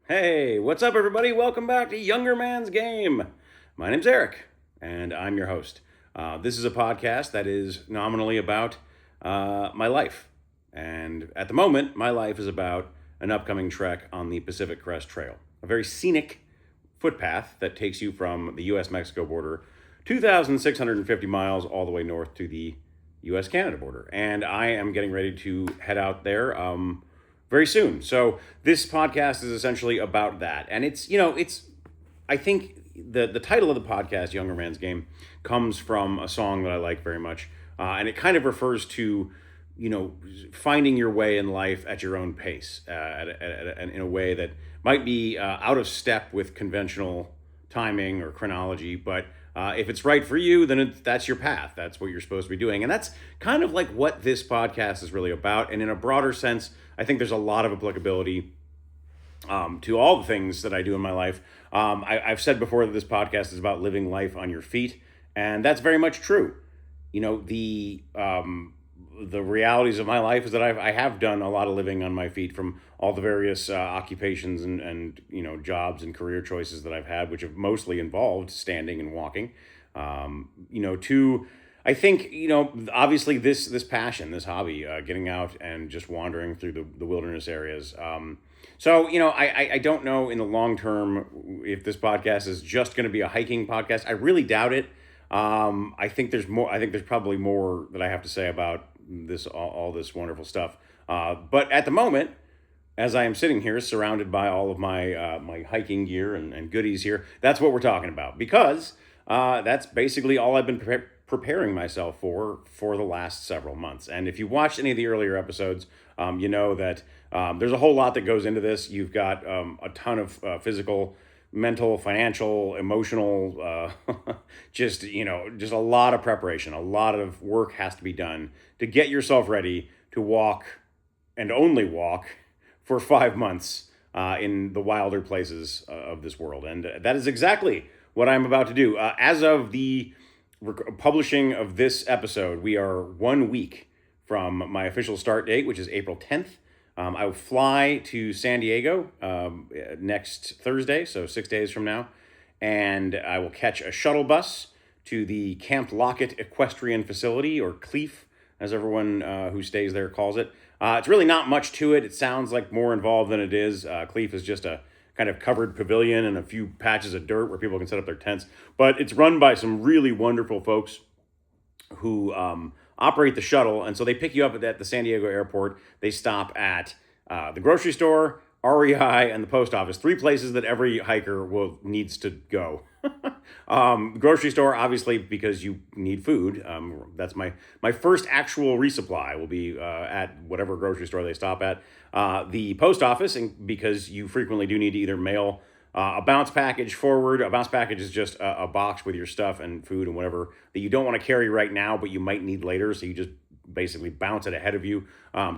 Hey, what's up, everybody? Welcome back to Younger Man's Game. My name's Eric, and I'm your host. This is a podcast that is nominally about my life. And at the moment, my life is about an upcoming trek on the Pacific Crest Trail, a very scenic footpath that takes you from the US Mexico border, 2,650 miles all the way north to the US Canada border. And I am getting ready to head out there very soon. So this podcast is essentially about that. And I think the title of the podcast, Younger Man's Game, comes from a song that I like very much. And it kind of refers to, finding your way in life at your own pace, in a way that might be out of step with conventional timing or chronology. But if it's right for you, then that's your path. That's what you're supposed to be doing. And that's kind of like what this podcast is really about. And in a broader sense, I think there's a lot of applicability to all the things that I do in my life. I've said before that this podcast is about living life on your feet, and that's very much true. The realities of my life is that I have done a lot of living on my feet from all the various occupations and jobs and career choices that I've had, which have mostly involved standing and walking. To I think, obviously this passion, this hobby, getting out and just wandering through the wilderness areas. I don't know in the long term if this podcast is just going to be a hiking podcast. I really doubt it. I think there's more. I think there's probably more that I have to say about all this wonderful stuff. But at the moment, as I am sitting here surrounded by all of my hiking gear and goodies here, that's what we're talking about, because that's basically all I've been preparing myself for the last several months. And if you watched any of the earlier episodes, you know that there's a whole lot that goes into this. You've got a ton of physical, mental, financial, emotional, just a lot of preparation. A lot of work has to be done to get yourself ready to walk, and only walk, for 5 months in the wilder places of this world. And that is exactly what I'm about to do. As of the publishing of this episode, we are 1 week from my official start date, which is April 10th. I will fly to San Diego next Thursday, so 6 days from now, and I will catch a shuttle bus to the Camp Lockett Equestrian Facility, or CLEAF, as everyone who stays there calls it. It's really not much to it. It sounds like more involved than it is. CLEAF is just a kind of covered pavilion and a few patches of dirt where people can set up their tents. But it's run by some really wonderful folks who operate the shuttle. And so they pick you up at the San Diego airport. They stop at the grocery store, REI, and the post office. 3 places that every hiker needs to go. Grocery store, obviously, because you need food. That's my first actual resupply will be at whatever grocery store they stop at. The post office, and because you frequently do need to either mail a bounce package forward. A bounce package is just a box with your stuff and food and whatever that you don't want to carry right now, but you might need later. So you just basically bounce it ahead of you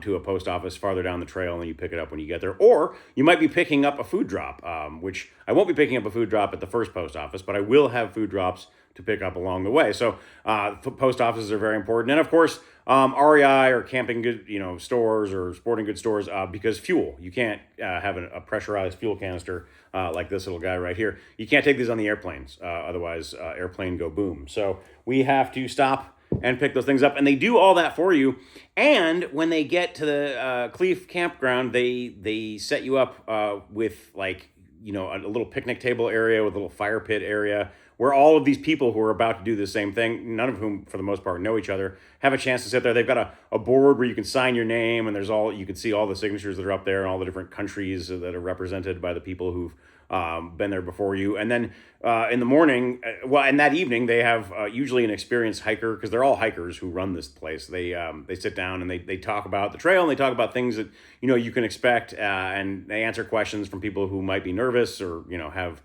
to a post office farther down the trail, and then you pick it up when you get there. Or you might be picking up a food drop, which I won't be picking up a food drop at the first post office, but I will have food drops to pick up along the way. So post offices are very important. And of course, REI or camping good, stores or sporting goods stores, because fuel. You can't have a pressurized fuel canister like this little guy right here. You can't take these on the airplanes, otherwise airplane go boom. So we have to stop and pick those things up, and they do all that for you. And when they get to the CLEAF campground, they set you up with a little picnic table area with a little fire pit area, where all of these people who are about to do the same thing, none of whom for the most part know each other, have a chance to sit there. They've got a board where you can sign your name, and you can see all the signatures that are up there and all the different countries that are represented by the people who've been there before you. And then in the morning, and that evening, they have usually an experienced hiker, because they're all hikers who run this place. They sit down and they talk about the trail, and they talk about things that you can expect, and they answer questions from people who might be nervous or have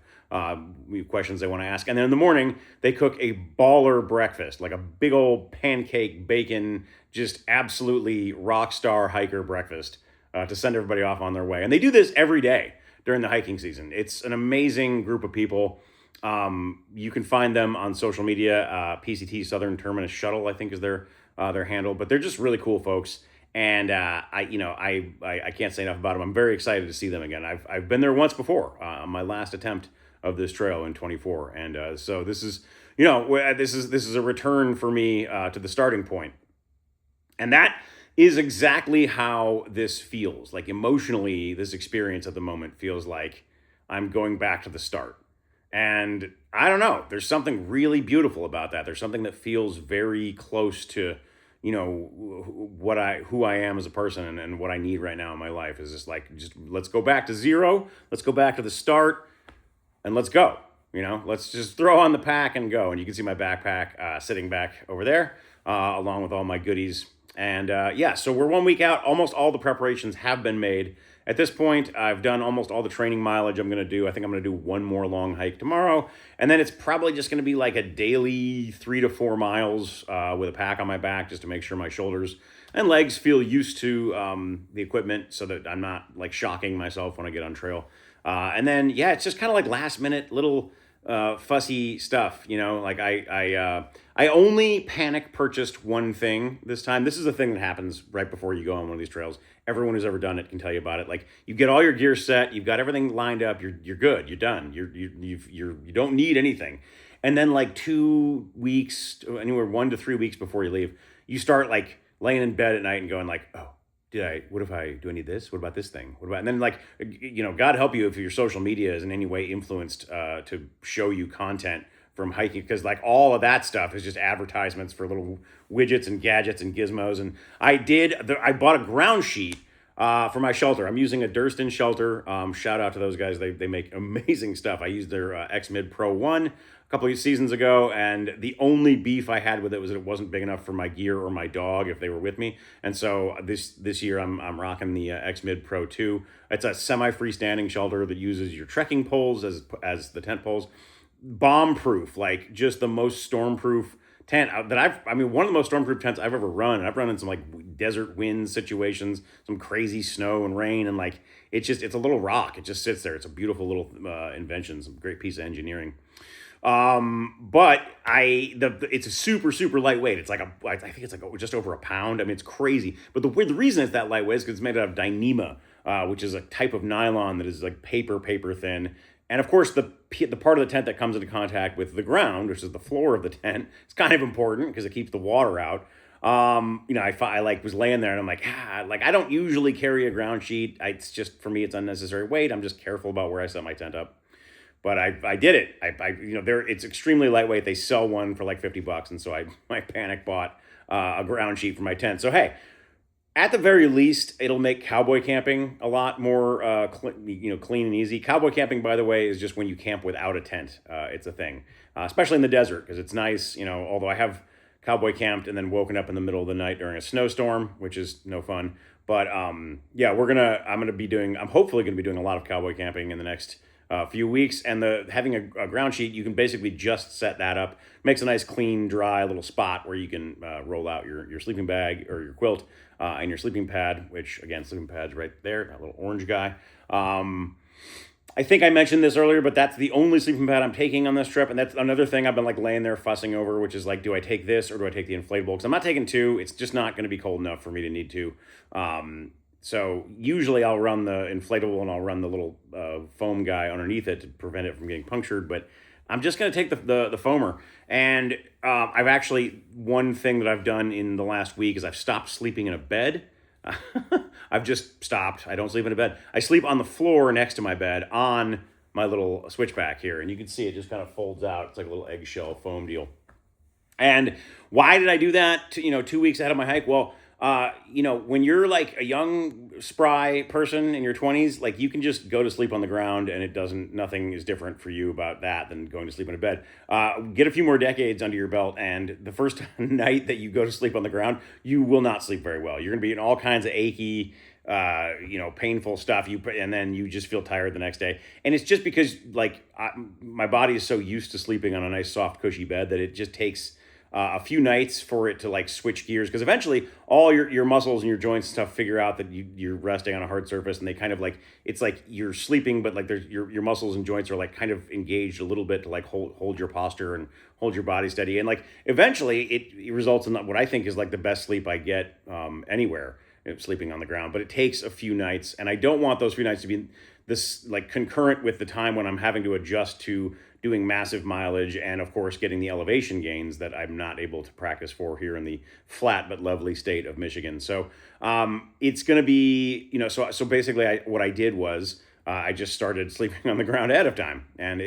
questions they want to ask. And then in the morning, they cook a baller breakfast, like a big old pancake, bacon, just absolutely rock star hiker breakfast to send everybody off on their way. And they do this every day during the hiking season. It's an amazing group of people. You can find them on social media. PCT Southern Terminus Shuttle, I think, is their handle. But they're just really cool folks. And I can't say enough about them. I'm very excited to see them again. I've been there once before on my last attempt of this trail in 24, and so this is this is a return for me to the starting point, and that is exactly how this feels. Like emotionally, this experience at the moment feels like I'm going back to the start. And I don't know, there's something really beautiful about that. There's something that feels very close to, who I am as a person, and what I need right now in my life is just let's go back to zero. Let's go back to the start and let's go. Let's just throw on the pack and go. And you can see my backpack sitting back over there, along with all my goodies. And yeah, so we're 1 week out. Almost all the preparations have been made. At this point, I've done almost all the training mileage I'm going to do. I think I'm going to do one more long hike tomorrow. And then it's probably just going to be like a daily 3 to 4 miles with a pack on my back, just to make sure my shoulders and legs feel used to the equipment, so that I'm not like shocking myself when I get on trail. And then, yeah, it's just kind of like last minute little fussy stuff. Like I only panic purchased one thing this time. This is a thing that happens right before you go on one of these trails. Everyone who's ever done it can tell you about it. Like, you get all your gear set, you've got everything lined up, you're good, you're done, you don't need anything. And then like 2 weeks, anywhere 1 to 3 weeks before you leave, you start like laying in bed at night and going like, oh, do I need this? What about this thing? And then like, God help you if your social media is in any way influenced to show you content from hiking, because like all of that stuff is just advertisements for little widgets and gadgets and gizmos. And I bought a ground sheet for my shelter. I'm using a Durston shelter. Shout out to those guys. They make amazing stuff. I used their X-Mid Pro 1 a couple of seasons ago, and the only beef I had with it was that it wasn't big enough for my gear or my dog if they were with me. And so this year I'm rocking the X-Mid Pro 2. It's a semi-freestanding shelter that uses your trekking poles as the tent poles. Bomb-proof, like just the most storm-proof tent one of the most storm-proof tents I've ever run. I've run in some like desert wind situations, some crazy snow and rain, and like it's a little rock. It just sits there. It's a beautiful little invention, some great piece of engineering. But it's a super, super lightweight. It's like I think it's like just over a pound. I mean, it's crazy. But the reason it's that lightweight is because it's made out of Dyneema, which is a type of nylon that is like paper thin. And of course, the part of the tent that comes into contact with the ground, which is the floor of the tent, it's kind of important because it keeps the water out. I was laying there and I'm like, I don't usually carry a ground sheet. It's just, for me, it's unnecessary weight. I'm just careful about where I set my tent up. But I did it. It's extremely lightweight. They sell one for like $50, and so I panic bought a ground sheet for my tent. So hey, at the very least, it'll make cowboy camping a lot more clean and easy. Cowboy camping, by the way, is just when you camp without a tent. It's a thing, especially in the desert, because it's nice. Although I have cowboy camped and then woken up in the middle of the night during a snowstorm, which is no fun. But yeah, I'm hopefully gonna be doing a lot of cowboy camping in the next few weeks, and having a ground sheet, you can basically just set that up. Makes a nice, clean, dry little spot where you can roll out your sleeping bag or your quilt and your sleeping pad, which again, sleeping pad's right there, that little orange guy. I think I mentioned this earlier, but that's the only sleeping pad I'm taking on this trip, and that's another thing I've been like laying there fussing over, which is like, do I take this or do I take the inflatable? Because I'm not taking two. It's just not going to be cold enough for me to need to. So usually I'll run the inflatable and I'll run the little foam guy underneath it to prevent it from getting punctured. But I'm just going to take the foamer. And I've actually, one thing that I've done in the last week is I've stopped sleeping in a bed. I've just stopped. I don't sleep in a bed. I sleep on the floor next to my bed on my little switchback here. And you can see it just kind of folds out. It's like a little eggshell foam deal. And why did I do that 2 weeks ahead of my hike? Well, when you're like a young, spry person in your 20s, like you can just go to sleep on the ground and nothing is different for you about that than going to sleep in a bed. Get a few more decades under your belt, and the first night that you go to sleep on the ground, you will not sleep very well. You're going to be in all kinds of achy, painful stuff. And then you just feel tired the next day. And it's just because my body is so used to sleeping on a nice, soft, cushy bed that it just takes a few nights for it to like switch gears, because eventually all your muscles and your joints and stuff figure out that you're resting on a hard surface, and they kind of like, it's like you're sleeping, but like there's your muscles and joints are like kind of engaged a little bit to like hold your posture and hold your body steady, and like eventually it results in what I think is like the best sleep I get anywhere. sleeping on the ground. But it takes a few nights, and I don't want those few nights to be this like concurrent with the time when I'm having to adjust to doing massive mileage and, of course, getting the elevation gains that I'm not able to practice for here in the flat but lovely state of Michigan. So it's going to be, so basically what I did was I just started sleeping on the ground ahead of time. And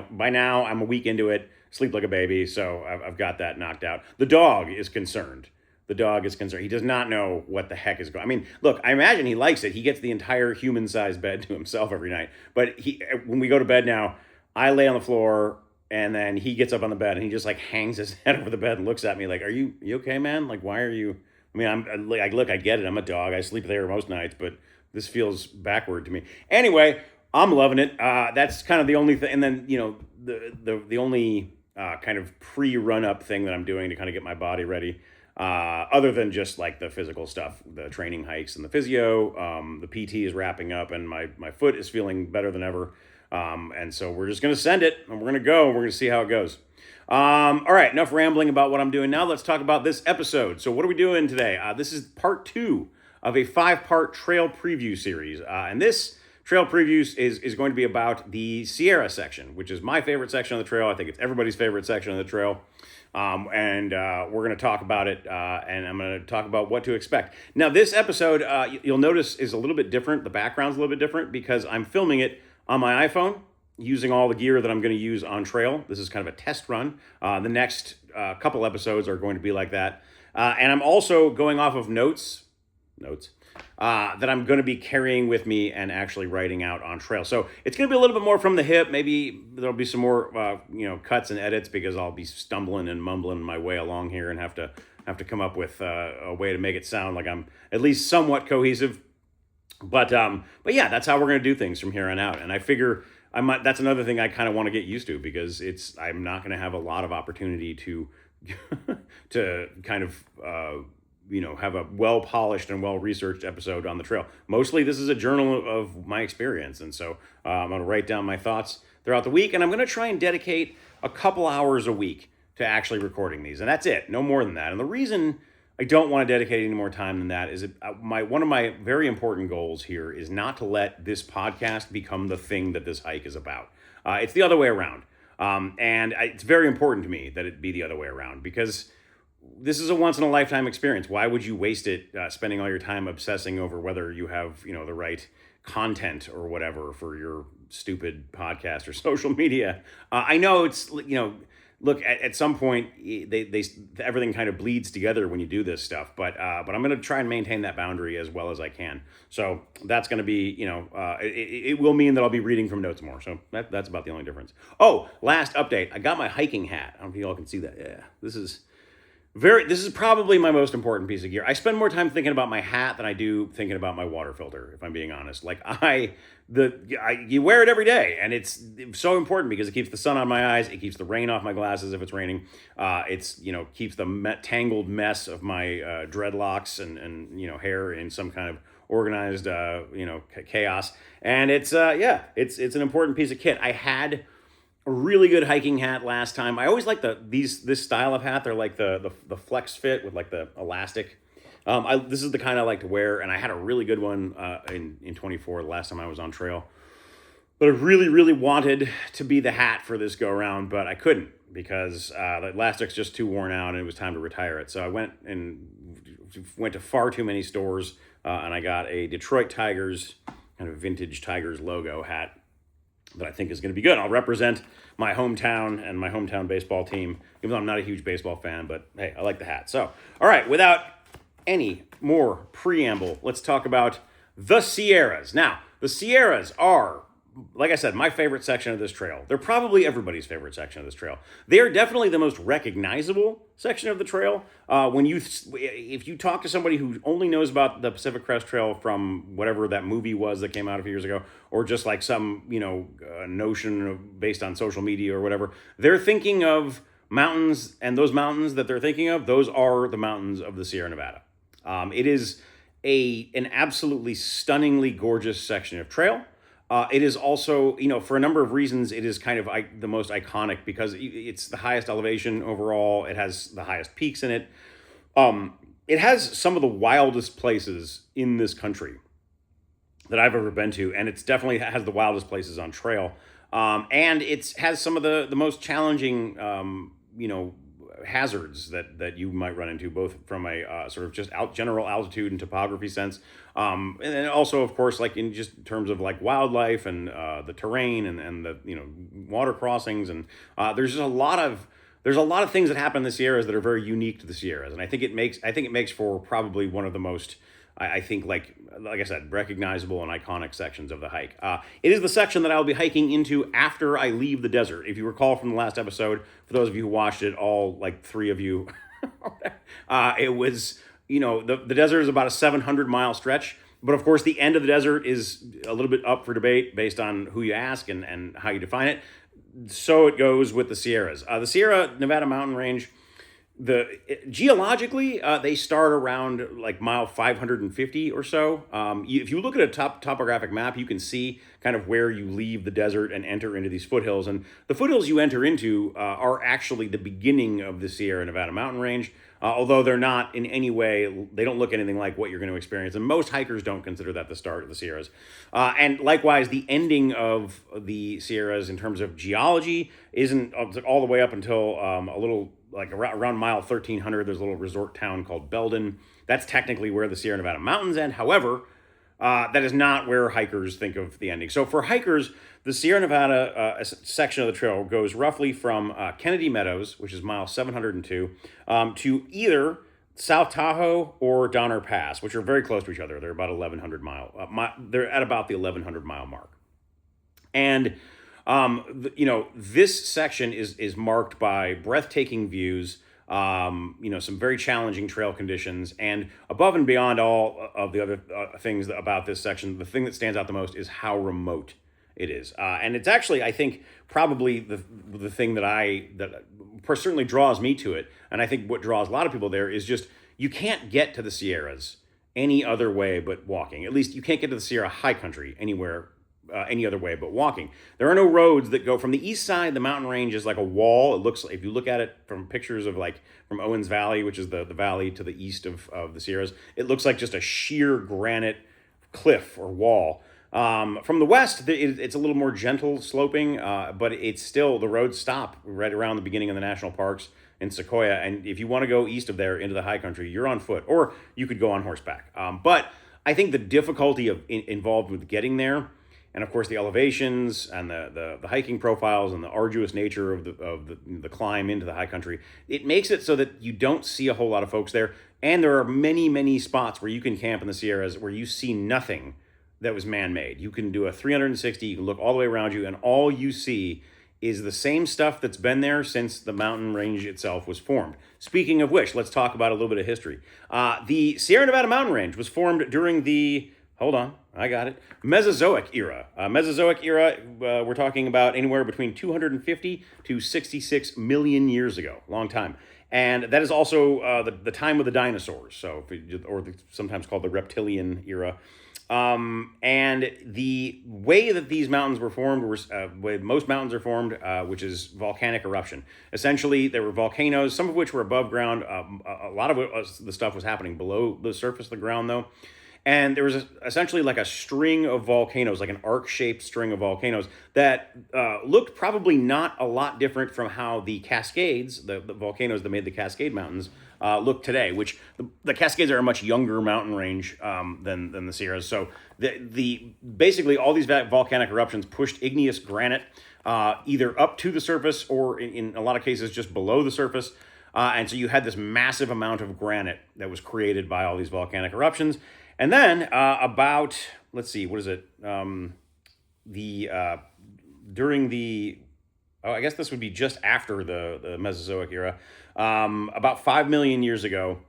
by now I'm a week into it, sleep like a baby. So I've got that knocked out. The dog is concerned. He does not know what the heck is going on. I mean, look, I imagine he likes it. He gets the entire human-sized bed to himself every night. But when we go to bed now, I lay on the floor, and then he gets up on the bed, and he just like hangs his head over the bed and looks at me like, "Are you okay, man? Like, why are you?" I mean, I'm like, look, I get it. I'm a dog. I sleep there most nights, but this feels backward to me. Anyway, I'm loving it. That's kind of the only thing. And then the only kind of pre-run up thing that I'm doing to kind of get my body ready. Other than just like the physical stuff, the training hikes and the physio, the PT is wrapping up, and my foot is feeling better than ever. And so we're just going to send it, and we're going to go, and we're going to see how it goes. All right, enough rambling about what I'm doing now. Let's talk about this episode. So what are we doing today? This is part 2 of a 5-part trail preview series. And this trail preview is going to be about the Sierra section, which is my favorite section of the trail. I think it's everybody's favorite section of the trail. And we're going to talk about it, and I'm going to talk about what to expect. Now, this episode, you'll notice, is a little bit different. The background's a little bit different because I'm filming it on my iPhone using all the gear that I'm going to use on trail. This is kind of a test run. The next couple episodes are going to be like that. And I'm also going off of notes that I'm going to be carrying with me and actually writing out on trail. So it's going to be a little bit more from the hip. Maybe there'll be some more, cuts and edits because I'll be stumbling and mumbling my way along here and have to come up with a way to make it sound like I'm at least somewhat cohesive. But yeah, that's how we're going to do things from here on out. And I figure that's another thing I kind of want to get used to because I'm not going to have a lot of opportunity to to kind of have a well-polished and well-researched episode on the trail. Mostly this is a journal of my experience. And so I'm going to write down my thoughts throughout the week, and I'm going to try and dedicate a couple hours a week to actually recording these. And that's it, no more than that. And the reason I don't want to dedicate any more time than that is one of my very important goals here is not to let this podcast become the thing that this hike is about. It's the other way around. And it's very important to me that it be the other way around because this is a once-in-a-lifetime experience. Why would you waste it spending all your time obsessing over whether you have, the right content or whatever for your stupid podcast or social media? I know it's, look, at some point, everything kind of bleeds together when you do this stuff. But I'm going to try and maintain that boundary as well as I can. So that's going to be, it will mean that I'll be reading from notes more. So that's about the only difference. Oh, last update. I got my hiking hat. I don't know if you all can see that. Yeah, this is probably my most important piece of gear. I spend more time thinking about my hat than I do thinking about my water filter, if I'm being honest. Like you wear it every day, and it's so important because it keeps the sun on my eyes, it keeps the rain off my glasses if it's raining. It's keeps the tangled mess of my dreadlocks and hair in some kind of organized chaos. And it's an important piece of kit. I had a really good hiking hat last time. I always like this style of hat. They're like the flex fit with like the elastic. This is the kind I like to wear, and I had a really good one in 24 the last time I was on trail. But I really, really wanted to be the hat for this go around, but I couldn't because the elastic's just too worn out, and it was time to retire it. So I went to far too many stores, and I got a Detroit Tigers kind of vintage Tigers logo hat that I think is going to be good. I'll represent my hometown and my hometown baseball team, even though I'm not a huge baseball fan, but hey, I like the hat. So, all right, without any more preamble, let's talk about the Sierras. Now, the Sierras are, like I said, my favorite section of this trail. They're probably everybody's favorite section of this trail. They are definitely the most recognizable section of the trail. If you talk to somebody who only knows about the Pacific Crest Trail from whatever that movie was that came out a few years ago, or just like some notion based on social media or whatever, they're thinking of mountains, and those mountains that they're thinking of, those are the mountains of the Sierra Nevada. It is an absolutely stunningly gorgeous section of trail. It is also, for a number of reasons, it is kind of the most iconic because it's the highest elevation overall. It has the highest peaks in it. it has some of the wildest places in this country that I've ever been to, and it's definitely has the wildest places on trail. And it has some of the most challenging, hazards that you might run into, both from a sort of just general altitude and topography sense, and then also, of course, like in just terms of like wildlife and the terrain and the water crossings, and there's just a lot of things that happen in the Sierras that are very unique to the Sierras, and I think it makes for probably one of the most, I think, like I said, recognizable and iconic sections of the hike. It is the section that I'll be hiking into after I leave the desert. If you recall from the last episode, for those of you who watched it, all like three of you, it was, the desert is about a 700-mile stretch. But of course, the end of the desert is a little bit up for debate based on who you ask and how you define it. So it goes with the Sierras. The Sierra Nevada mountain range, geologically, they start around like mile 550 or so. If you look at a topographic map, you can see kind of where you leave the desert and enter into these foothills. And the foothills you enter into are actually the beginning of the Sierra Nevada mountain range. Although they're not in any way, they don't look anything like what you're going to experience. And most hikers don't consider that the start of the Sierras. And likewise, the ending of the Sierras in terms of geology isn't all the way up until a little, like around mile 1300. There's a little resort town called Belden. That's technically where the Sierra Nevada mountains end. However, that is not where hikers think of the ending. So for hikers, the Sierra Nevada section of the trail goes roughly from Kennedy Meadows, which is mile 702, to either South Tahoe or Donner Pass, which are very close to each other. They're about 1,100 they're at about the 1,100 mile mark. And this section is marked by breathtaking views, some very challenging trail conditions, and above and beyond all of the other things about this section, the thing that stands out the most is how remote it is. And it's actually, I think, probably the thing that certainly draws me to it, and I think what draws a lot of people there is just you can't get to the Sierras any other way but walking. At least you can't get to the Sierra High Country anywhere any other way but walking. There are no roads that go from the east side. The mountain range is like a wall. It looks like, if you look at it from pictures of like from Owens Valley, which is the valley to the east of the Sierras, it looks like just a sheer granite cliff or wall. From the west, it's a little more gentle sloping, but it's still, the roads stop right around the beginning of the national parks in Sequoia. And if you want to go east of there into the high country, you're on foot, or you could go on horseback. But I think the difficulty involved with getting there, and of course the elevations and the hiking profiles and the arduous nature of the climb into the high country, it makes it so that you don't see a whole lot of folks there. And there are many, many spots where you can camp in the Sierras where you see nothing that was man-made. You can do a 360, you can look all the way around you, and all you see is the same stuff that's been there since the mountain range itself was formed. Speaking of which, let's talk about a little bit of history. The Sierra Nevada mountain range was formed during the, Mesozoic era. We're talking about anywhere between 250 to 66 million years ago. Long time. And that is also the time of the dinosaurs, sometimes called the reptilian era. And the way that these mountains were formed was way most mountains are formed, which is volcanic eruption. Essentially, there were volcanoes, some of which were above ground. A lot of the stuff was happening below the surface of the ground, though. And there was essentially like a string of volcanoes, like an arc-shaped string of volcanoes that looked probably not a lot different from how the Cascades, the volcanoes that made the Cascade Mountains, look today, which the Cascades are a much younger mountain range than the Sierras. So basically all these volcanic eruptions pushed igneous granite either up to the surface or in a lot of cases just below the surface. And so you had this massive amount of granite that was created by all these volcanic eruptions. And then I guess this would be just after the Mesozoic era. About 5 million years ago,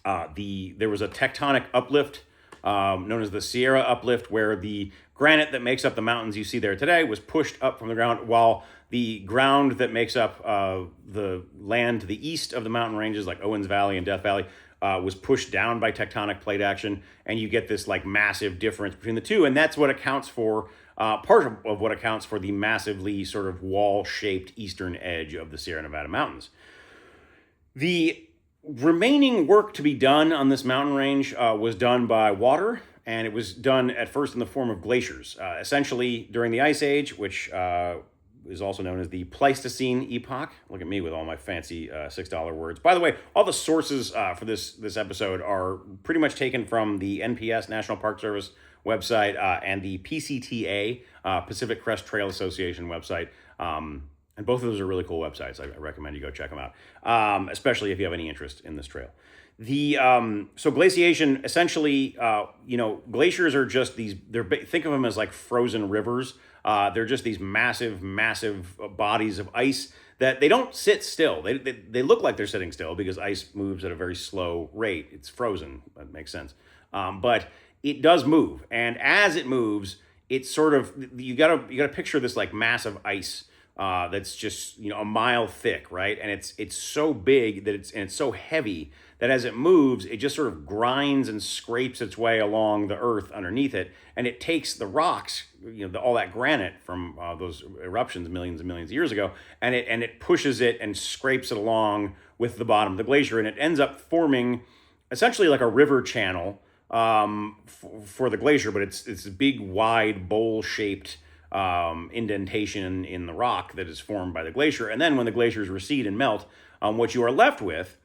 there was a tectonic uplift known as the Sierra uplift, where the granite that makes up the mountains you see there today was pushed up from the ground, while the ground that makes up the land to the east of the mountain ranges, like Owens Valley and Death Valley, was pushed down by tectonic plate action, and you get this like massive difference between the two, and that's what accounts for part of what accounts for the massively sort of wall-shaped eastern edge of the Sierra Nevada mountains. The Remaining work to be done on this mountain range was done by water, and it was done at first in the form of glaciers. Essentially, during the Ice Age, which is also known as the Pleistocene epoch. Look at me with all my fancy $6 words. By the way, all the sources for this episode are pretty much taken from the NPS, National Park Service website, and the PCTA, Pacific Crest Trail Association website. And both of those are really cool websites. I recommend you go check them out, especially if you have any interest in this trail. So glaciation, essentially, glaciers are just these. Think of them as like frozen rivers. They're just these massive, massive bodies of ice that they don't sit still. They look like they're sitting still because ice moves at a very slow rate. It's frozen. That makes sense. But it does move, and as it moves, it's sort of you gotta picture this like massive ice. That's just a mile thick, right? And it's so big that it's so heavy that as it moves, it just sort of grinds and scrapes its way along the earth underneath it, and it takes the rocks, all that granite from those eruptions millions and millions of years ago, and it pushes it and scrapes it along with the bottom of the glacier, and it ends up forming essentially like a river channel for the glacier, but it's a big, wide, bowl-shaped indentation in the rock that is formed by the glacier. And then when the glaciers recede and melt, what you are left with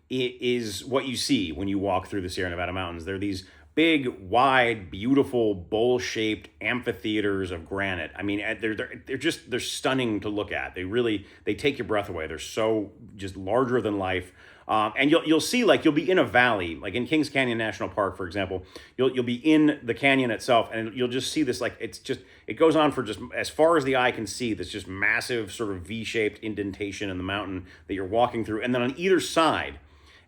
is what you see when you walk through the Sierra Nevada mountains. They're these big, wide, beautiful, bowl-shaped amphitheaters of granite. I mean, they're stunning to look at. They take your breath away. They're so just larger than life. And you'll see, like, you'll be in a valley, like in Kings Canyon National Park, for example. You'll be in the canyon itself, and you'll just see this, like, it goes on for just as far as the eye can see. This just massive sort of V-shaped indentation in the mountain that you're walking through, and then on either side,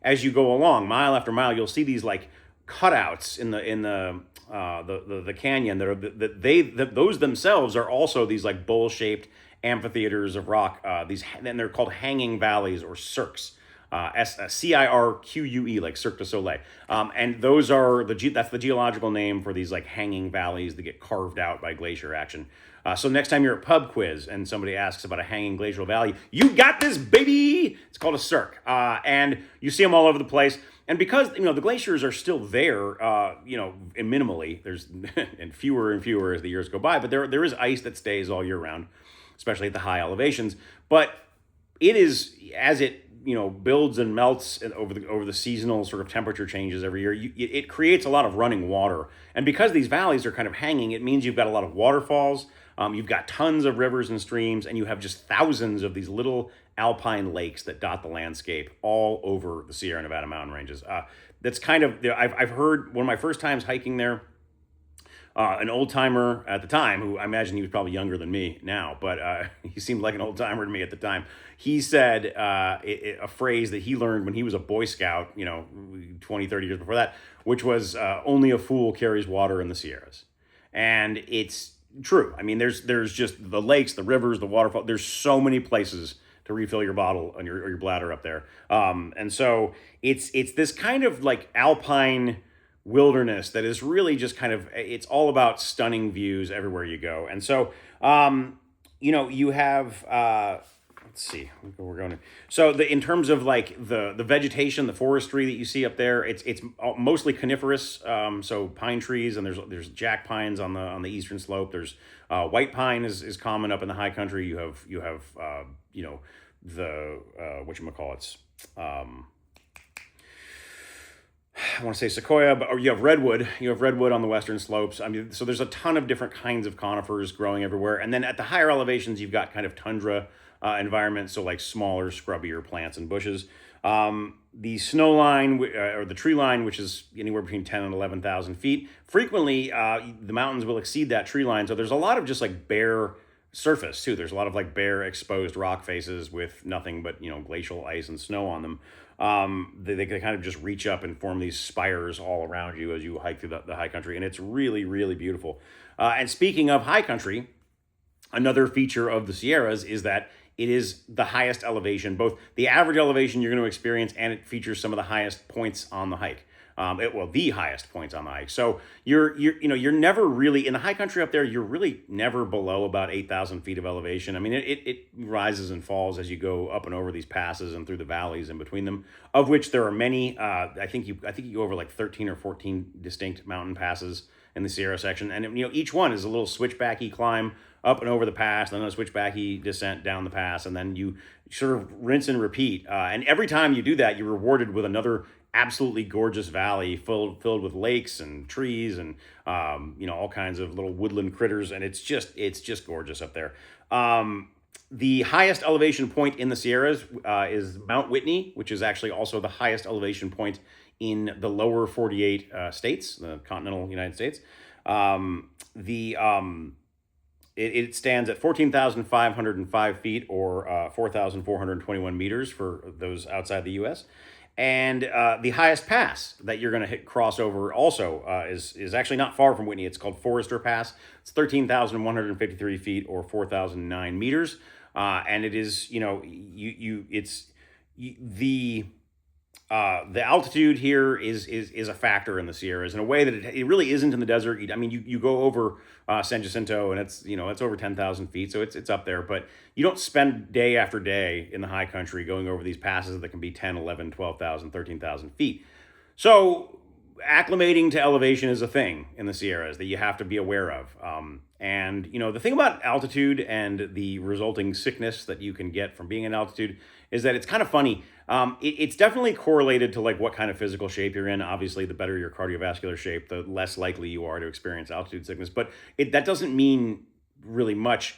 as you go along, mile after mile, you'll see these like cutouts in the canyon that those themselves are also these like bowl-shaped amphitheaters of rock. And they're called hanging valleys or cirques. CIRQUE, like Cirque du Soleil. And those are that's the geological name for these like hanging valleys that get carved out by glacier action. So next time you're at pub quiz and somebody asks about a hanging glacial valley, you got this, baby! It's called a cirque. And you see them all over the place. And because, the glaciers are still there, minimally, there's and fewer as the years go by, but there is ice that stays all year round, especially at the high elevations. But it is, as it builds and melts over the seasonal sort of temperature changes every year, it creates a lot of running water. And because these valleys are kind of hanging, it means you've got a lot of waterfalls, you've got tons of rivers and streams, and you have just thousands of these little alpine lakes that dot the landscape all over the Sierra Nevada mountain ranges. That's kind of, I've heard one of my first times hiking there, an old timer at the time, who I imagine he was probably younger than me now, but he seemed like an old timer to me at the time. He said a phrase that he learned when he was a Boy Scout, 20, 30 years before that, which was only a fool carries water in the Sierras. And it's true. I mean, there's just the lakes, the rivers, the waterfall. There's so many places to refill your bottle and your bladder up there. And so it's this kind of like alpine wilderness that is really just kind of, it's all about stunning views everywhere you go. And so, you have, let's see, we're going to, so in terms of like the vegetation, the forestry that you see up there, it's mostly coniferous. So pine trees, and there's jack pines on the eastern slope. There's white pine is common up in the high country. You have the whatchamacallits, I want to say sequoia, or you have redwood. You have redwood on the western slopes. I mean, so there's a ton of different kinds of conifers growing everywhere. And then at the higher elevations, you've got kind of tundra environments, so like smaller, scrubbier plants and bushes. The snow line or the tree line, which is anywhere between 10 and 11,000 feet, frequently the mountains will exceed that tree line. So there's a lot of just like bare surface too. There's a lot of like bare exposed rock faces with nothing but glacial ice and snow on them. They kind of just reach up and form these spires all around you as you hike through the high country, and it's really, really beautiful. And speaking of high country, another feature of the Sierras is that it is the highest elevation, both the average elevation you're going to experience, and it features some of the highest points on the hike. The highest points on the hike. So you're never really in the high country up there. You're really never below about 8,000 feet of elevation. I mean, it rises and falls as you go up and over these passes and through the valleys in between them, of which there are many. I think you go over like 13 or 14 distinct mountain passes in the Sierra section, and each one is a little switchbacky climb up and over the pass, and then a switchbacky descent down the pass, and then you sort of rinse and repeat. And every time you do that, you're rewarded with another absolutely gorgeous valley filled with lakes and trees and all kinds of little woodland critters, and it's just gorgeous up there. The highest elevation point in the Sierras is Mount Whitney, which is actually also the highest elevation point in the lower 48 states, the continental United States. It stands at 14,505 feet or 4,421 meters for those outside the U.S. And the highest pass that you're going to cross over also is actually not far from Whitney. It's called Forester Pass. It's 13,153 feet or 4,009 meters. And it is, the altitude here is a factor in the Sierras in a way that it really isn't in the desert. I mean, you go over San Jacinto and it's over 10,000 feet, so it's up there. But you don't spend day after day in the high country going over these passes that can be 10, 11, 12,000, 13,000 feet. So acclimating to elevation is a thing in the Sierras that you have to be aware of. And the thing about altitude and the resulting sickness that you can get from being in altitude is that it's kind of funny. It's definitely correlated to like what kind of physical shape you're in. Obviously, the better your cardiovascular shape, the less likely you are to experience altitude sickness. But that doesn't mean really much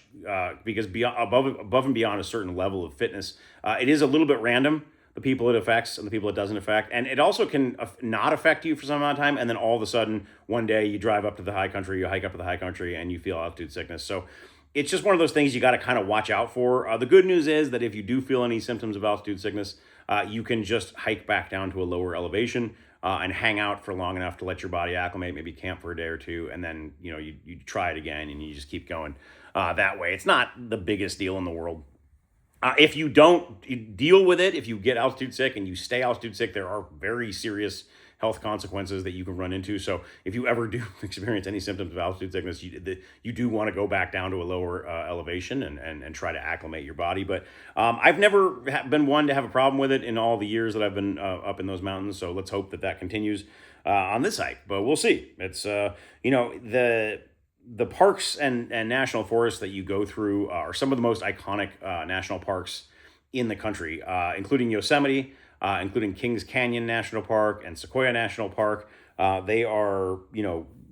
because above and beyond a certain level of fitness, it is a little bit random, the people it affects and the people it doesn't affect. And it also can not affect you for some amount of time. And then all of a sudden, one day you drive up to the high country, you hike up to the high country, and you feel altitude sickness. So it's just one of those things you got to kind of watch out for. The good news is that if you do feel any symptoms of altitude sickness, you can just hike back down to a lower elevation and hang out for long enough to let your body acclimate, maybe camp for a day or two, and then you try it again and you just keep going that way. It's not the biggest deal in the world. If you don't deal with it, if you get altitude sick and you stay altitude sick, there are very serious health consequences that you can run into. So if you ever do experience any symptoms of altitude sickness, you do want to go back down to a lower elevation and try to acclimate your body. But I've never been one to have a problem with it in all the years that I've been up in those mountains. So let's hope that continues on this hike. But we'll see. It's the parks and national forests that you go through are some of the most iconic national parks in the country, including Yosemite, including Kings Canyon National Park and Sequoia National Park. They are,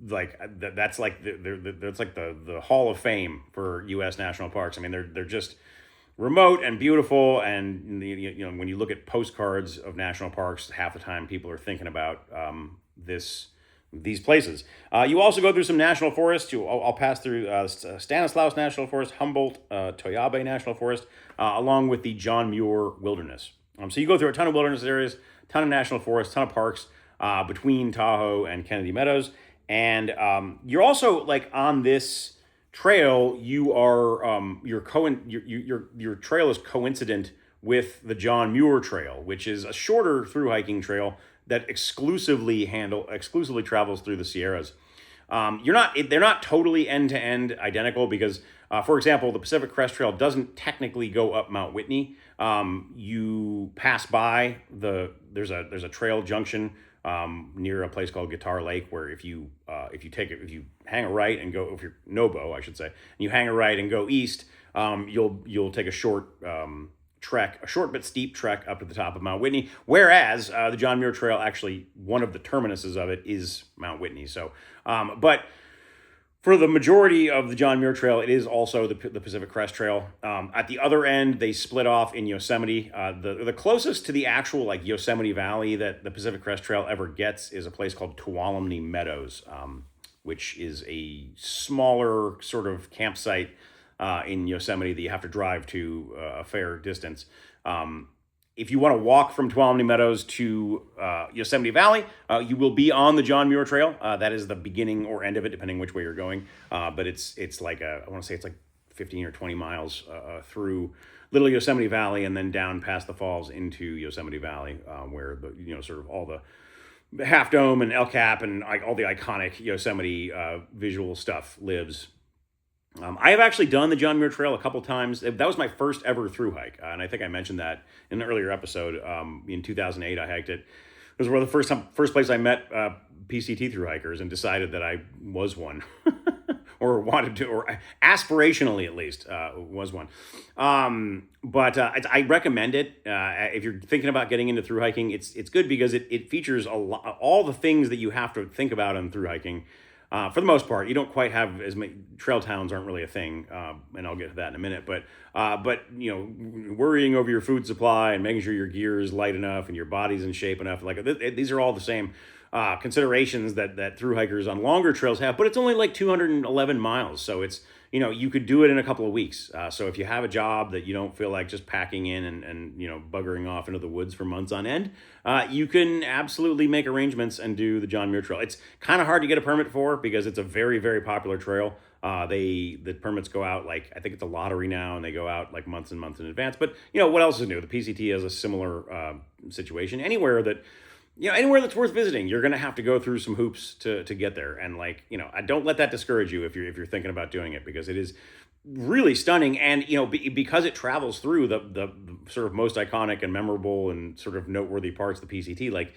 that's like the Hall of Fame for U.S. national parks. I mean, they're just remote and beautiful, and when you look at postcards of national parks, half the time people are thinking about these places. You also go through some national forests. I'll pass through Stanislaus National Forest, Humboldt, Toyabe National Forest, along with the John Muir Wilderness. So you go through a ton of wilderness areas, ton of national forests, ton of parks between Tahoe and Kennedy Meadows, and you're also like on this trail. You are your trail is coincident with the John Muir Trail, which is a shorter through hiking trail that exclusively travels through the Sierras. They're not totally end to end identical because, for example, the Pacific Crest Trail doesn't technically go up Mount Whitney. You pass by there's a trail junction near a place called Guitar Lake where if you hang a right and go, if you're Nobo, I should say, and you hang a right and go east, you'll take a short but steep trek up to the top of Mount Whitney, whereas the John Muir Trail, actually one of the terminuses of it is Mount Whitney. So, but for the majority of the John Muir Trail, it is also the Pacific Crest Trail. At the other end, they split off in Yosemite. The closest to the actual like Yosemite Valley that the Pacific Crest Trail ever gets is a place called Tuolumne Meadows, which is a smaller sort of campsite in Yosemite that you have to drive to a fair distance. If you want to walk from Tuolumne Meadows to Yosemite Valley, you will be on the John Muir Trail. That is the beginning or end of it, depending which way you're going. But it's like I want to say it's like 15 or 20 miles through Little Yosemite Valley and then down past the falls into Yosemite Valley, where sort of all Half Dome and El Cap and like all the iconic Yosemite visual stuff lives. I have actually done the John Muir Trail a couple times. That was my first ever through hike, and I think I mentioned that in an earlier episode. In 2008, I hiked it. It was one of the first place I met PCT through hikers and decided that I was one, or wanted to, or aspirationally at least was one. But I recommend it if you're thinking about getting into through hiking. It's good because it features all the things that you have to think about in through hiking. For the most part, you don't quite have as many trail towns aren't really a thing, and I'll get to that in a minute. But worrying over your food supply and making sure your gear is light enough and your body's in shape enough, like these are all the same considerations that through hikers on longer trails have. But it's only like 211 miles, so it's you could do it in a couple of weeks. So if you have a job that you don't feel like just packing in and buggering off into the woods for months on end, you can absolutely make arrangements and do the John Muir Trail. It's kind of hard to get a permit for because it's a very, very popular trail. The permits go out like, I think it's a lottery now, and they go out like months and months in advance. But what else is new? The PCT has a similar situation. Anywhere that's worth visiting, you're going to have to go through some hoops to get there. And I don't let that discourage you if you're thinking about doing it, because it is really stunning. And, because it travels through the sort of most iconic and memorable and sort of noteworthy parts of the PCT, like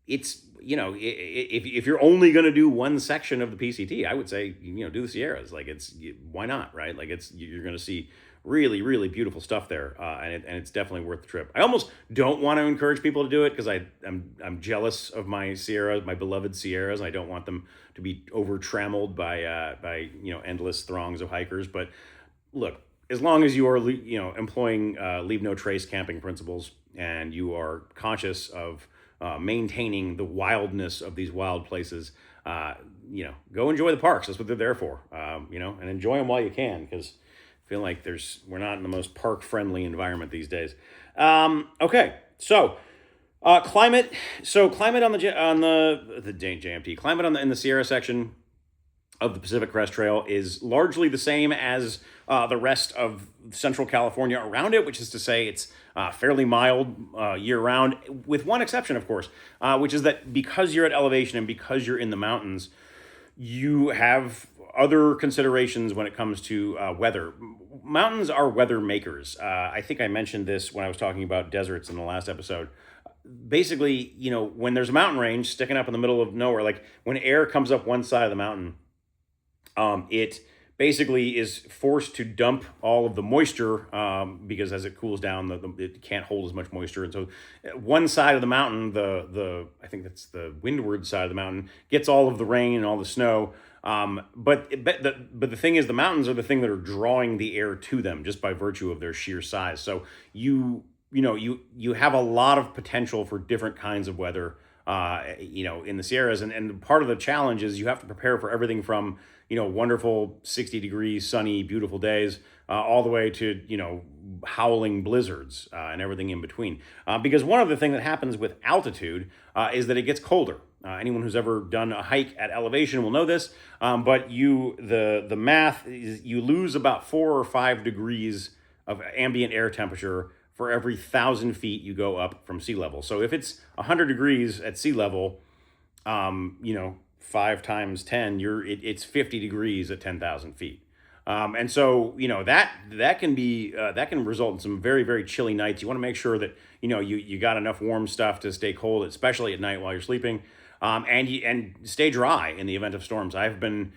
it's, if you're only going to do one section of the PCT, I would say, do the Sierras. Like why not? Right. Like you're going to see really, really beautiful stuff there, and it's definitely worth the trip. I almost don't want to encourage people to do it because I'm jealous of my Sierras, my beloved Sierras, and I don't want them to be over trammeled by endless throngs of hikers. But look, as long as you are employing leave no trace camping principles, and you are conscious of maintaining the wildness of these wild places, go enjoy the parks. That's what they're there for, and enjoy them while you can, because feel like we're not in the most park friendly environment these days. Okay, so climate. So climate on the JMT. Climate in the Sierra section of the Pacific Crest Trail is largely the same as the rest of Central California around it, which is to say it's fairly mild year round, with one exception, of course, which is that because you're at elevation and because you're in the mountains, you have other considerations when it comes to weather. Mountains are weather makers. I think I mentioned this when I was talking about deserts in the last episode. Basically, when there's a mountain range sticking up in the middle of nowhere, like when air comes up one side of the mountain, it basically is forced to dump all of the moisture because as it cools down, it can't hold as much moisture. And so one side of the mountain, I think that's the windward side of the mountain, gets all of the rain and all the snow. But the thing is, the mountains are the thing that are drawing the air to them just by virtue of their sheer size. So you have a lot of potential for different kinds of weather, in the Sierras. And part of the challenge is you have to prepare for everything from, wonderful 60 degrees, sunny, beautiful days, all the way to, howling blizzards, and everything in between. Because one of the things that happens with altitude is that it gets colder. Anyone who's ever done a hike at elevation will know this, but the math is you lose about 4 or 5 degrees of ambient air temperature for every 1,000 feet you go up from sea level. So if it's 100 degrees at sea level, 5 times 10, it's 50 degrees at 10,000 feet. And so, that can result in some very, very chilly nights. You want to make sure that, you got enough warm stuff to stay cold, especially at night while you're sleeping. And stay dry in the event of storms. I've been,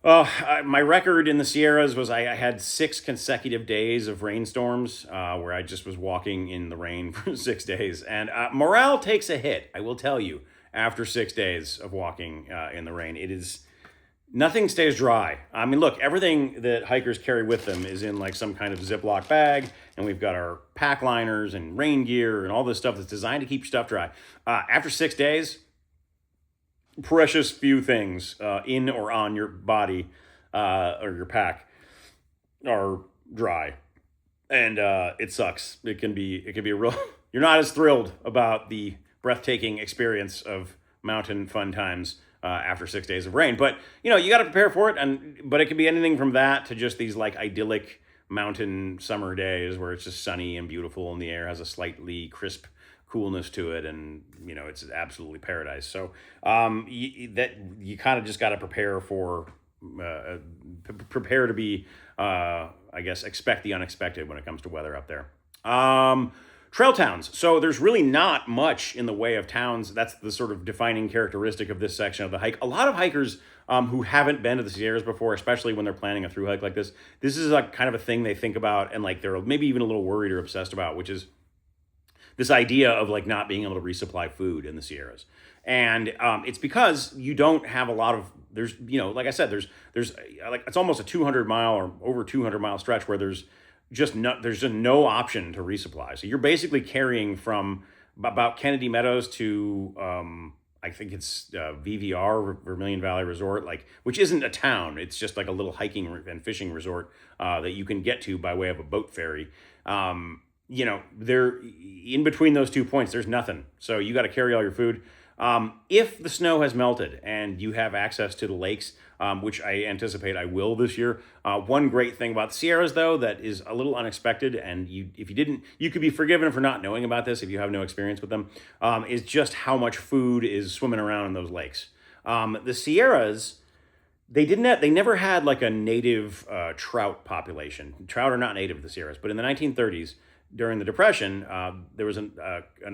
my record in the Sierras was I had 6 consecutive days of rainstorms where I just was walking in the rain for 6 days. And morale takes a hit, I will tell you, after 6 days of walking in the rain. Nothing stays dry. I mean, look, everything that hikers carry with them is in like some kind of Ziploc bag, and we've got our pack liners and rain gear and all this stuff that's designed to keep stuff dry. After 6 days, precious few things in or on your body or your pack are dry, and it sucks. It can be a real. You're not as thrilled about the breathtaking experience of mountain fun times after 6 days of rain, but you got to prepare for it. But it could be anything from that to just these like idyllic mountain summer days where it's just sunny and beautiful and the air has a slightly crisp, coolness to it, and it's absolutely paradise. So you kind of just got to prepare for prepare to be I guess expect the unexpected when it comes to weather up there. Trail towns. So there's really not much in the way of towns. That's the sort of defining characteristic of this section of the hike. A lot of hikers who haven't been to the Sierras before, especially when they're planning a through hike like this is like kind of a thing they think about, and like they're maybe even a little worried or obsessed about, which is this idea of like not being able to resupply food in the Sierras. And it's because you don't have a lot of, there's, like I said, there's like, it's almost a 200-mile or over 200-mile stretch where there's just no option to resupply. So you're basically carrying from about Kennedy Meadows to, I think it's VVR, Vermilion Valley Resort, like, which isn't a town. It's just like a little hiking and fishing resort that you can get to by way of a boat ferry. There in between those 2 points, there's nothing. So you got to carry all your food. If the snow has melted and you have access to the lakes, which I anticipate I will this year. One great thing about the Sierras, though, that is a little unexpected, and if you didn't, you could be forgiven for not knowing about this if you have no experience with them, is just how much food is swimming around in those lakes. The Sierras, they never had like a native trout population. Trout are not native to the Sierras, but in the 1930s, during the Depression, there was an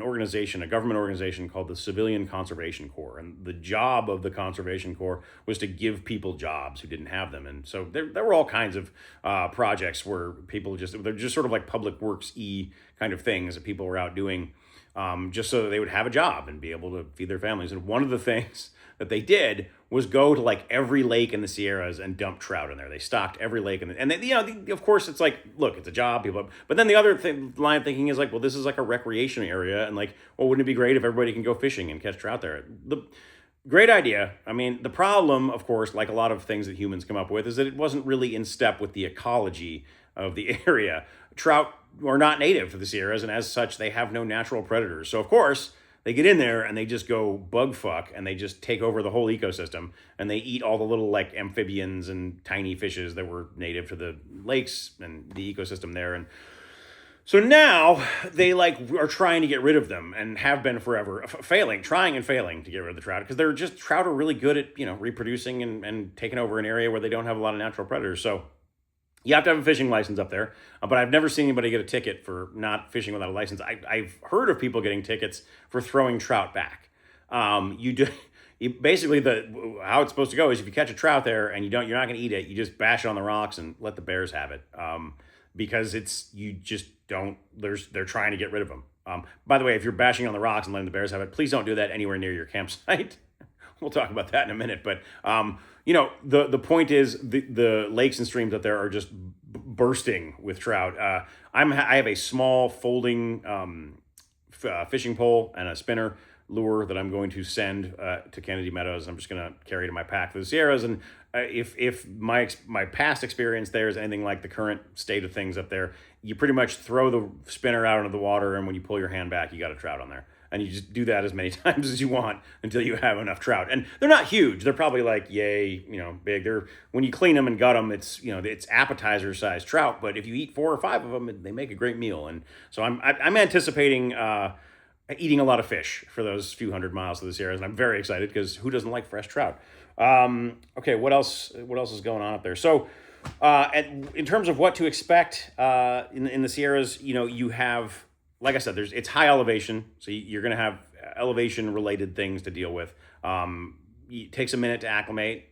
organization, a government organization called the Civilian Conservation Corps. And the job of the Conservation Corps was to give people jobs who didn't have them. And so there were all kinds of projects where people they're just sort of like public works-y kind of things that people were out doing just so that they would have a job and be able to feed their families. And one of the things that they did was go to like every lake in the Sierras and dump trout in there. They stocked every lake, of course, it's like, look, it's a job, people. But then the other line of thinking is like, well, this is like a recreation area, and like, well, wouldn't it be great if everybody can go fishing and catch trout there? The great idea. I mean, the problem, of course, like a lot of things that humans come up with, is that it wasn't really in step with the ecology of the area. Trout are not native to the Sierras, and as such, they have no natural predators. So, of course, they get in there and they just go bug fuck, and they just take over the whole ecosystem, and they eat all the little like amphibians and tiny fishes that were native to the lakes and the ecosystem there. And so now they like are trying to get rid of them, and have been forever, trying and failing to get rid of the trout, because trout are really good at reproducing and taking over an area where they don't have a lot of natural predators. So you have to have a fishing license up there, but I've never seen anybody get a ticket for not fishing without a license. I've heard of people getting tickets for throwing trout back. Basically how it's supposed to go is if you catch a trout there and you're not going to eat it, you just bash it on the rocks and let the bears have it. Because they're trying to get rid of them. By the way, if you're bashing on the rocks and letting the bears have it, please don't do that anywhere near your campsite. We'll talk about that in a minute, but the point is the lakes and streams up there are just bursting with trout. I have a small folding fishing pole and a spinner lure that I'm going to send to Kennedy Meadows. I'm just going to carry to my pack for the Sierras, and if my past experience there is anything like the current state of things up there, you pretty much throw the spinner out into the water, and when you pull your hand back, you got a trout on there. And you just do that as many times as you want until you have enough trout. And they're not huge. They're probably like, big. When you clean them and gut them, it's appetizer sized trout. But if you eat 4 or 5 of them, they make a great meal. And so I'm anticipating eating a lot of fish for those few hundred miles to the Sierras. And I'm very excited, because who doesn't like fresh trout? Okay, what else is going on up there? So in terms of what to expect in the Sierras, you have, like I said, it's high elevation, so you're going to have elevation-related things to deal with. It takes a minute to acclimate.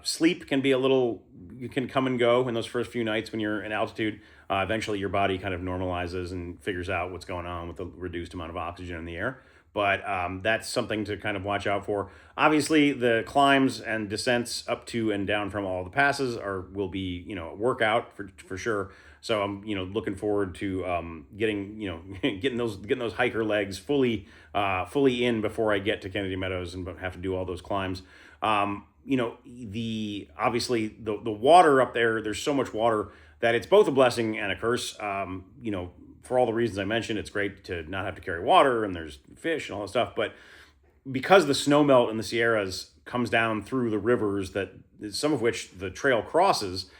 Sleep can be you can come and go in those first few nights when you're in altitude. Eventually, your body kind of normalizes and figures out what's going on with the reduced amount of oxygen in the air. But that's something to kind of watch out for. Obviously, the climbs and descents up to and down from all the passes will be a workout for sure. So I'm looking forward to getting those hiker legs fully in before I get to Kennedy Meadows and have to do all those climbs. Obviously the water up there, there's so much water that it's both a blessing and a curse. For all the reasons I mentioned, it's great to not have to carry water, and there's fish and all that stuff. But because the snow melt in the Sierras comes down through the rivers, that some of which the trail crosses,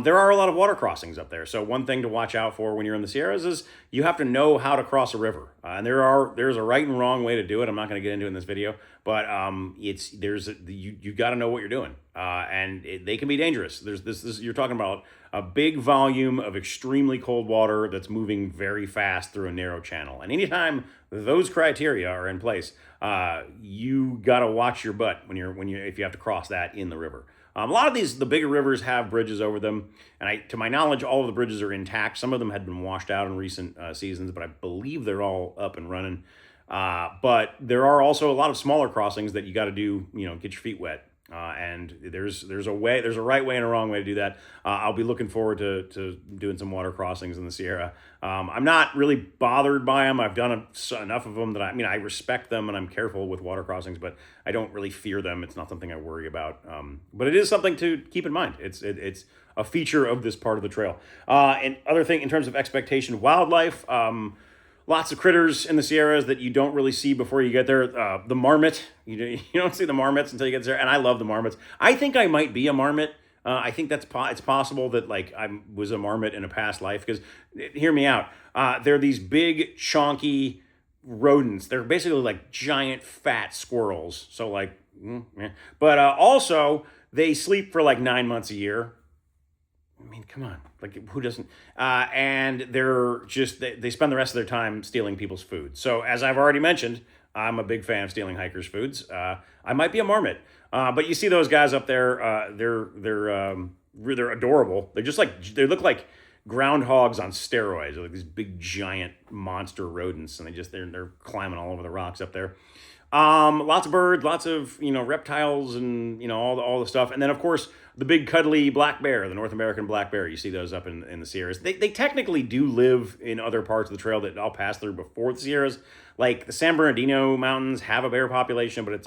There are a lot of water crossings up there. So one thing to watch out for when you're in the Sierras is you have to know how to cross a river. And there's a right and wrong way to do it. I'm not going to get into it in this video, but you got to know what you're doing. They can be dangerous. You're talking about a big volume of extremely cold water that's moving very fast through a narrow channel. And anytime those criteria are in place, you got to watch your butt if you have to cross that in the river. A lot of the bigger rivers have bridges over them, and to my knowledge, all of the bridges are intact. Some of them had been washed out in recent seasons, but I believe they're all up and running. But there are also a lot of smaller crossings that you got to do, get your feet wet. And there's a right way and a wrong way to do that. I'll be looking forward to doing some water crossings in the Sierra. I'm not really bothered by them. I've done enough of them that I respect them and I'm careful with water crossings, but I don't really fear them. It's not something I worry about. But it is something to keep in mind. It's a feature of this part of the trail. And other thing in terms of expectation, wildlife. Lots of critters in the Sierras that you don't really see before you get there. The marmot, you don't see the marmots until you get there, and I love the marmots. I think I might be a marmot. I think it's possible that I was a marmot in a past life, because hear me out. They're these big, chonky rodents. They're basically like giant, fat squirrels. So but also they sleep for 9 months a year. I mean, come on, who doesn't? And they spend the rest of their time stealing people's food. So as I've already mentioned, I'm a big fan of stealing hikers' foods. I might be a marmot, but you see those guys up there. They're adorable. They look like groundhogs on steroids. They're like these big giant monster rodents, and they're climbing all over the rocks up there. Lots of birds, lots of reptiles, and all the stuff, and then of course the big cuddly black bear, the North American black bear. You see those up in the Sierras. They technically do live in other parts of the trail that I'll pass through before the Sierras. Like the San Bernardino Mountains have a bear population, but it's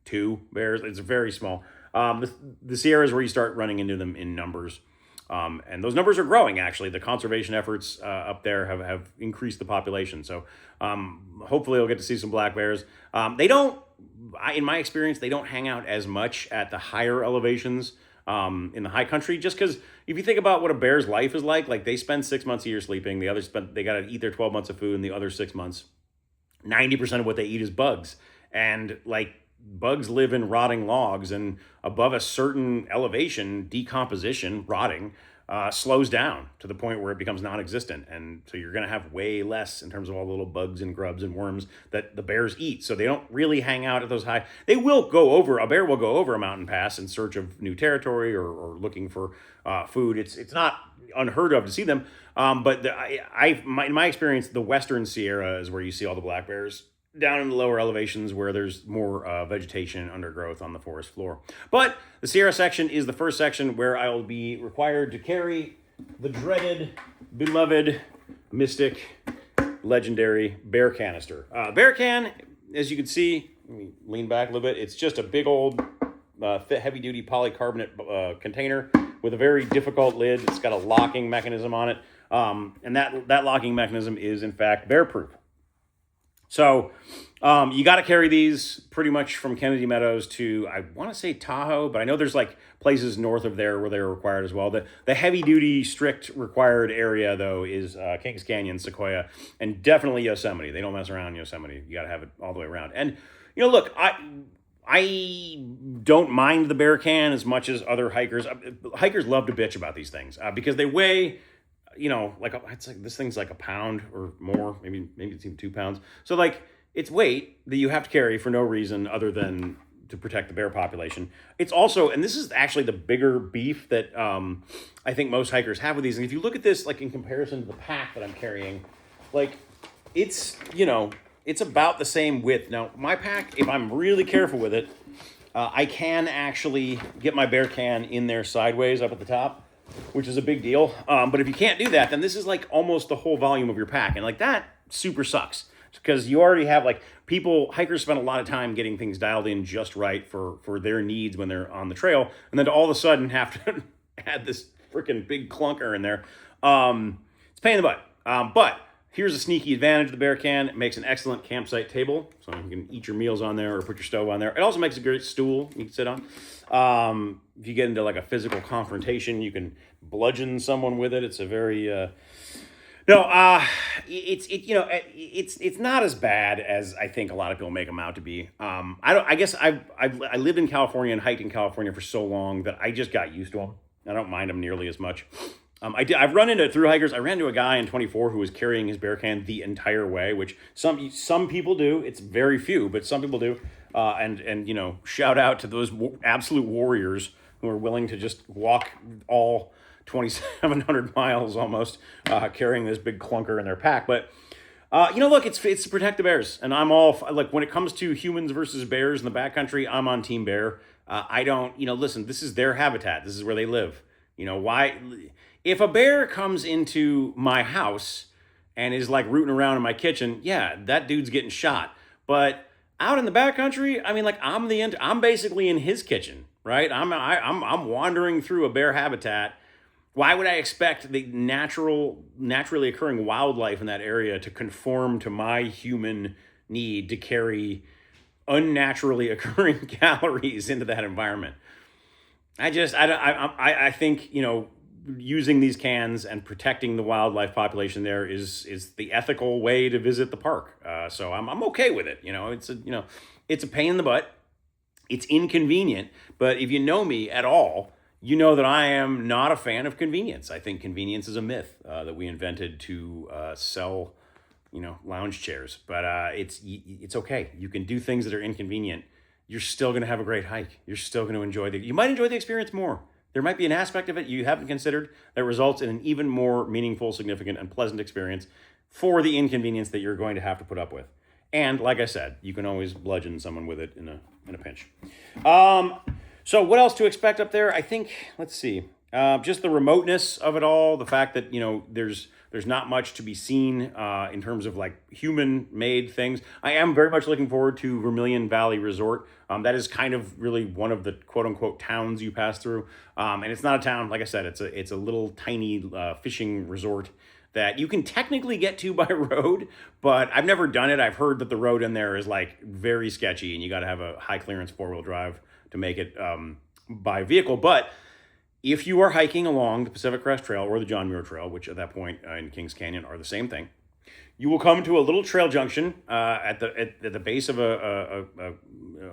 2 bears. It's very small. The Sierras where you start running into them in numbers. And those numbers are growing, actually. The conservation efforts up there have increased the population. So hopefully we'll get to see some black bears. In my experience, they don't hang out as much at the higher elevations in the high country, just because if you think about what a bear's life is like they spend 6 months a year sleeping. They got to eat their 12 months of food, and the other 6 months, 90% of what they eat is bugs. And bugs live in rotting logs, and above a certain elevation, decomposition, rotting, slows down to the point where it becomes non-existent. And so you're going to have way less in terms of all the little bugs and grubs and worms that the bears eat. So they don't really hang out at those high. A bear will go over a mountain pass in search of new territory or looking for food. It's not unheard of to see them. But in my experience, the Western Sierra is where you see all the black bears. Down in the lower elevations where there's more vegetation and undergrowth on the forest floor. But the Sierra section is the first section where I will be required to carry the dreaded, beloved, mystic, legendary bear canister. Bear can, as you can see, let me lean back a little bit. It's just a big old heavy-duty polycarbonate container with a very difficult lid. It's got a locking mechanism on it. And that locking mechanism is, in fact, bear-proof. So you got to carry these pretty much from Kennedy Meadows to, I want to say Tahoe, but I know there's places north of there where they're required as well. The heavy-duty, strict required area, though, is Kings Canyon, Sequoia, and definitely Yosemite. They don't mess around in Yosemite. You got to have it all the way around. And, look, I don't mind the bear can as much as other hikers. Hikers love to bitch about these things because they weigh... this thing's a pound or more, maybe it's even 2 pounds. So it's weight that you have to carry for no reason other than to protect the bear population. It's also, and this is actually the bigger beef that I think most hikers have with these. And if you look at this, in comparison to the pack that I'm carrying, it's about the same width. Now my pack, if I'm really careful with it, I can actually get my bear can in there sideways up at the top, which is a big deal. But if you can't do that, then this is almost the whole volume of your pack. And that super sucks because you already have hikers spend a lot of time getting things dialed in just right for their needs when they're on the trail. And then to all of a sudden have to add this freaking big clunker in there. It's a pain in the butt. But here's a sneaky advantage of the bear can. It makes an excellent campsite table. So you can eat your meals on there or put your stove on there. It also makes a great stool you can sit on. If you get into a physical confrontation, you can bludgeon someone with it. It's a very no, it's not as bad as I think a lot of people make them out to be. I don't. I guess I lived in California and hiked in California for so long that I just got used to them. I don't mind them nearly as much. I've run into through hikers. I ran into a guy in 24 who was carrying his bear can the entire way, which some people do. It's very few, but some people do. And shout out to those absolute warriors who are willing to just walk all 2,700 miles almost, carrying this big clunker in their pack. But look, it's to protect the bears, and I'm all like when it comes to humans versus bears in the backcountry, I'm on Team Bear. I don't, listen, this is their habitat. This is where they live. Why? If a bear comes into my house and is like rooting around in my kitchen, yeah, that dude's getting shot. But out in the backcountry, I mean, like I'm basically in his kitchen, right? I'm wandering through a bear habitat. Why would I expect the naturally occurring wildlife in that area to conform to my human need to carry unnaturally occurring calories into that environment? I think, using these cans and protecting the wildlife population there is the ethical way to visit the park. So I'm okay with it. It's a pain in the butt. It's inconvenient, but if you know me at all, you know that I am not a fan of convenience. I think convenience is a myth that we invented to sell, lounge chairs. But it's okay. You can do things that are inconvenient. You're still going to have a great hike. You're still going to you might enjoy the experience more. There might be an aspect of it you haven't considered that results in an even more meaningful, significant, and pleasant experience for the inconvenience that you're going to have to put up with. And like I said, you can always bludgeon someone with it in a pinch. So what else to expect up there? I think, let's see, just the remoteness of it all, the fact that, there's not much to be seen in terms of like human-made things. I am very much looking forward to Vermilion Valley Resort. That is kind of really one of the quote-unquote towns you pass through. And it's not a town, like I said, it's a little tiny fishing resort that you can technically get to by road, but I've never done it. I've heard that the road in there is like very sketchy and you got to have a high clearance 4-wheel drive to make it by vehicle. But if you are hiking along the Pacific Crest Trail or the John Muir Trail, which at that point in Kings Canyon are the same thing, you will come to a little trail junction at the base of a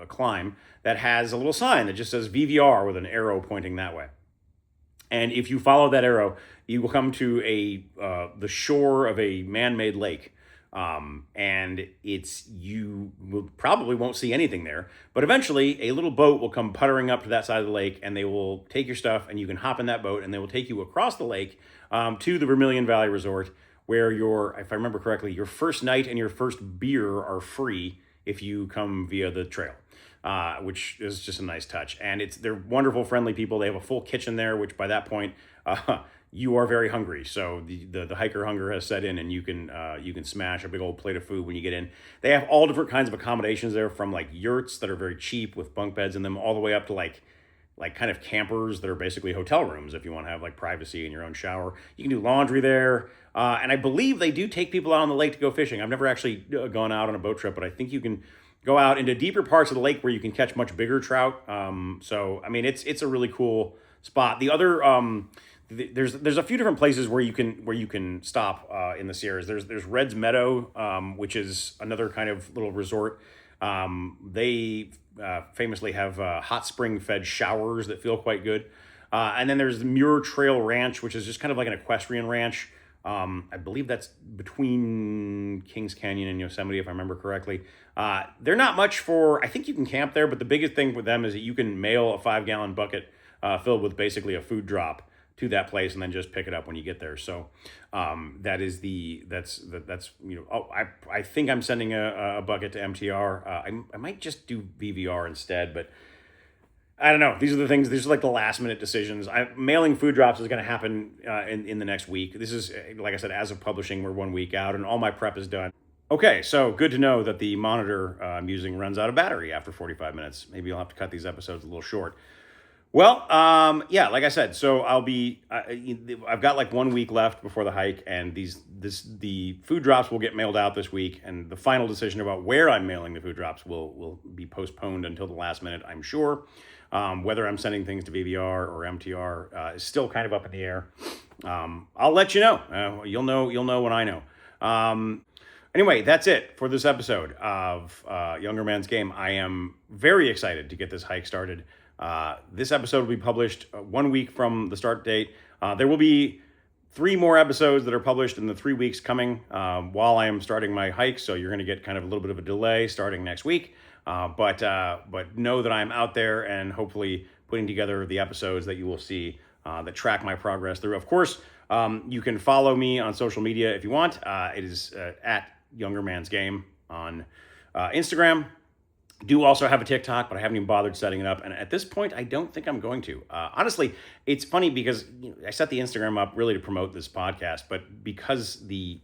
climb that has a little sign that just says VVR with an arrow pointing that way. And if you follow that arrow, you will come to the shore of a man-made lake. And you will probably won't see anything there, but eventually a little boat will come puttering up to that side of the lake and they will take your stuff and you can hop in that boat and they will take you across the lake, to the Vermilion Valley Resort where if I remember correctly, your first night and your first beer are free if you come via the trail. Which is just a nice touch. And they're wonderful, friendly people. They have a full kitchen there, which by that point, you are very hungry. So the hiker hunger has set in and you can smash a big old plate of food when you get in. They have all different kinds of accommodations there, from like yurts that are very cheap with bunk beds in them, all the way up to like kind of campers that are basically hotel rooms if you want to have like privacy in your own shower. You can do laundry there. And I believe they do take people out on the lake to go fishing. I've never actually gone out on a boat trip, but I think you can go out into deeper parts of the lake where you can catch much bigger trout. So I mean, it's a really cool spot. The other there's a few different places where you can stop in the Sierras. There's Red's Meadow, which is another kind of little resort. They famously have hot spring fed showers that feel quite good. And then there's the Muir Trail Ranch, which is just kind of like an equestrian ranch. I believe that's between Kings Canyon and Yosemite, if I remember correctly. They're not much I think you can camp there, but the biggest thing with them is that you can mail a 5-gallon bucket filled with basically a food drop to that place and then just pick it up when you get there. So that's I think I'm sending a bucket to MTR. I might just do VVR instead, but I don't know. These are the things. These are like the last minute decisions. Mailing food drops is going to happen in the next week. This is, like I said, as of publishing, we're 1 week out and all my prep is done. Okay, so good to know that the monitor I'm using runs out of battery after 45 minutes. Maybe I'll have to cut these episodes a little short. Well, yeah, like I said, so I've got like 1 week left before the hike, and the food drops will get mailed out this week, and the final decision about where I'm mailing the food drops will be postponed until the last minute, I'm sure. Whether I'm sending things to VVR or MTR is still kind of up in the air. I'll let you know. You'll know when I know. Anyway, that's it for this episode of Younger Man's Game. I am very excited to get this hike started. This episode will be published 1 week from the start date. There will be 3 more episodes that are published in the 3 weeks coming while I am starting my hike. So you're going to get kind of a little bit of a delay starting next week. But know that I'm out there and hopefully putting together the episodes that you will see that track my progress through. Of course, you can follow me on social media if you want. It is at Younger Man's Game on Instagram. Do also have a TikTok, but I haven't even bothered setting it up. And at this point, I don't think I'm going to. Honestly, it's funny because I set the Instagram up really to promote this podcast, but because the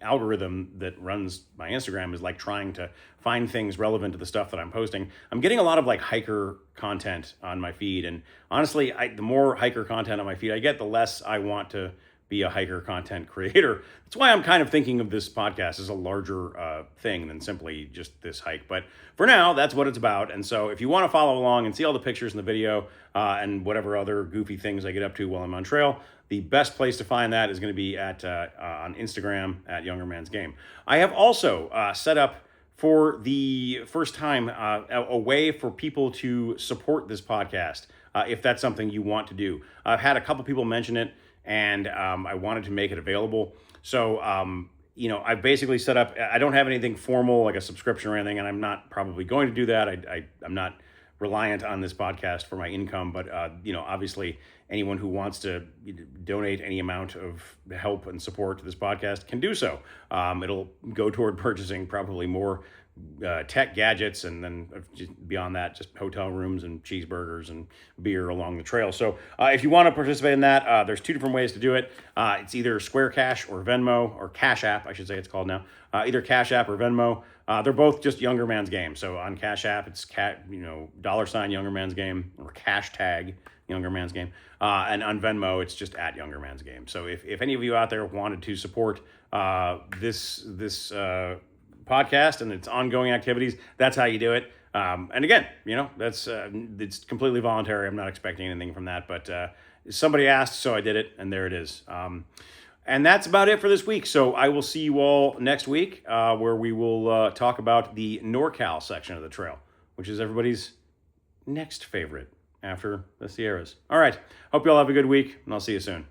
algorithm that runs my Instagram is like trying to find things relevant to the stuff that I'm posting, I'm getting a lot of like hiker content on my feed. And honestly, the more hiker content on my feed I get, the less I want to be a hiker content creator. That's why I'm kind of thinking of this podcast as a larger thing than simply just this hike. But for now, that's what it's about. And so if you want to follow along and see all the pictures in the video and whatever other goofy things I get up to while I'm on trail, the best place to find that is going to be at on Instagram at Younger Man's Game. I have also set up for the first time a way for people to support this podcast if that's something you want to do. I've had a couple people mention it, and I wanted to make it available. So, I've basically set up, I don't have anything formal like a subscription or anything, and I'm not probably going to do that. I'm not reliant on this podcast for my income, but, obviously anyone who wants to donate any amount of help and support to this podcast can do so. It'll go toward purchasing probably more tech gadgets, and then beyond that, just hotel rooms and cheeseburgers and beer along the trail. So if you want to participate in that, there's 2 different ways to do it. It's either Square Cash or Venmo, or Cash App, I should say it's called now. Either Cash App or Venmo. They're both just Younger Man's Game. So on Cash App, it's $ Younger Man's Game, or hashtag Younger Man's Game. And on Venmo, it's just at Younger Man's Game. So if any of you out there wanted to support this podcast and its ongoing activities, that's how you do it. And again, that's it's completely voluntary. I'm not expecting anything from that, but somebody asked, so I did it, and there it is. And that's about it for this week. So I will see you all next week, where we will talk about the NorCal section of the trail, which is everybody's next favorite after the Sierras. All right. Hope you all have a good week, and I'll see you soon.